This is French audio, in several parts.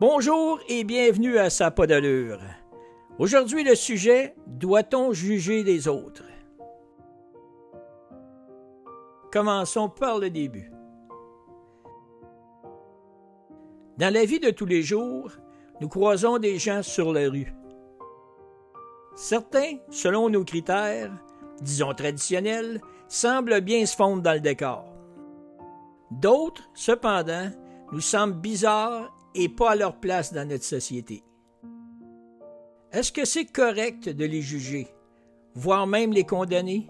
Bonjour et bienvenue à Ça a pas d'allure. Aujourd'hui, le sujet « Doit-on juger les autres ?» Commençons par le début. Dans la vie de tous les jours, nous croisons des gens sur la rue. Certains, selon nos critères, disons traditionnels, semblent bien se fondre dans le décor. D'autres, cependant, nous semblent bizarres et pas à leur place dans notre société. Est-ce que c'est correct de les juger, voire même les condamner?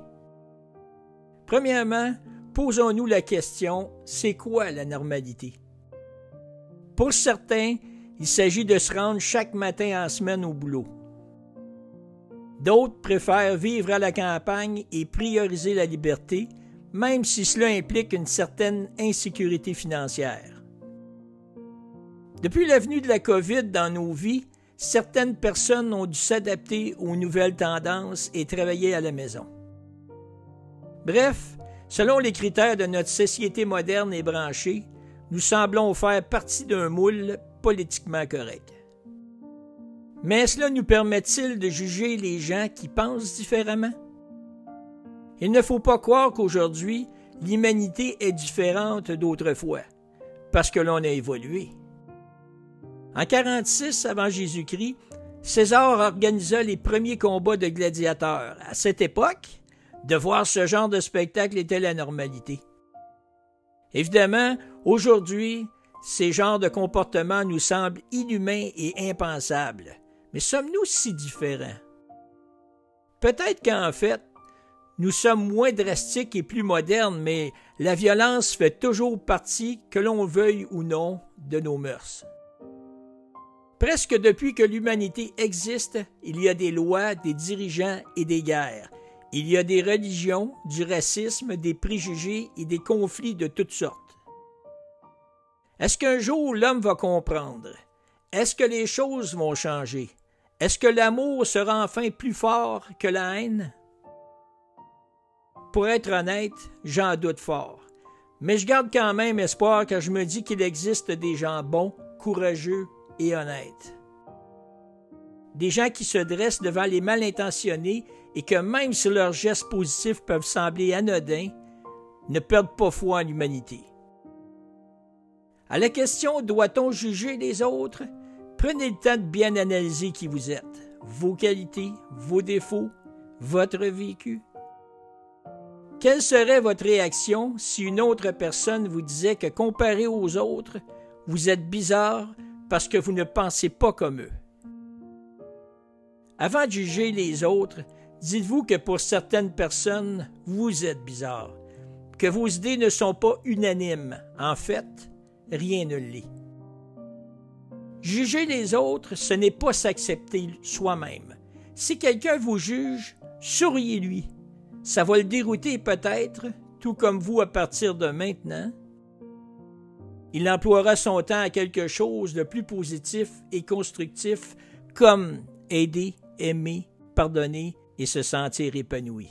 Premièrement, posons-nous la question, c'est quoi la normalité? Pour certains, il s'agit de se rendre chaque matin en semaine au boulot. D'autres préfèrent vivre à la campagne et prioriser la liberté, même si cela implique une certaine insécurité financière. Depuis la venue de la COVID dans nos vies, certaines personnes ont dû s'adapter aux nouvelles tendances et travailler à la maison. Bref, selon les critères de notre société moderne et branchée, nous semblons faire partie d'un moule politiquement correct. Mais cela nous permet-il de juger les gens qui pensent différemment? Il ne faut pas croire qu'aujourd'hui, l'humanité est différente d'autrefois, parce que l'on a évolué. En 46 avant Jésus-Christ, César organisa les premiers combats de gladiateurs. À cette époque, de voir ce genre de spectacle était la normalité. Évidemment, aujourd'hui, ces genres de comportements nous semblent inhumains et impensables. Mais sommes-nous si différents? Peut-être qu'en fait, nous sommes moins drastiques et plus modernes, mais la violence fait toujours partie, que l'on veuille ou non, de nos mœurs. Presque depuis que l'humanité existe, il y a des lois, des dirigeants et des guerres. Il y a des religions, du racisme, des préjugés et des conflits de toutes sortes. Est-ce qu'un jour l'homme va comprendre? Est-ce que les choses vont changer? Est-ce que l'amour sera enfin plus fort que la haine? Pour être honnête, j'en doute fort. Mais je garde quand même espoir car je me dis qu'il existe des gens bons, courageux et honnêtes. Des gens qui se dressent devant les mal intentionnés et que même si leurs gestes positifs peuvent sembler anodins, ne perdent pas foi en l'humanité. À la question « Doit-on juger les autres ?» Prenez le temps de bien analyser qui vous êtes, vos qualités, vos défauts, votre vécu. Quelle serait votre réaction si une autre personne vous disait que comparé aux autres, vous êtes bizarre parce que vous ne pensez pas comme eux? Avant de juger les autres, dites-vous que pour certaines personnes, vous êtes bizarre, que vos idées ne sont pas unanimes. En fait, rien ne l'est. Juger les autres, ce n'est pas s'accepter soi-même. Si quelqu'un vous juge, souriez-lui. Ça va le dérouter peut-être, tout comme vous à partir de maintenant. Il emploiera son temps à quelque chose de plus positif et constructif, comme aider, aimer, pardonner et se sentir épanoui.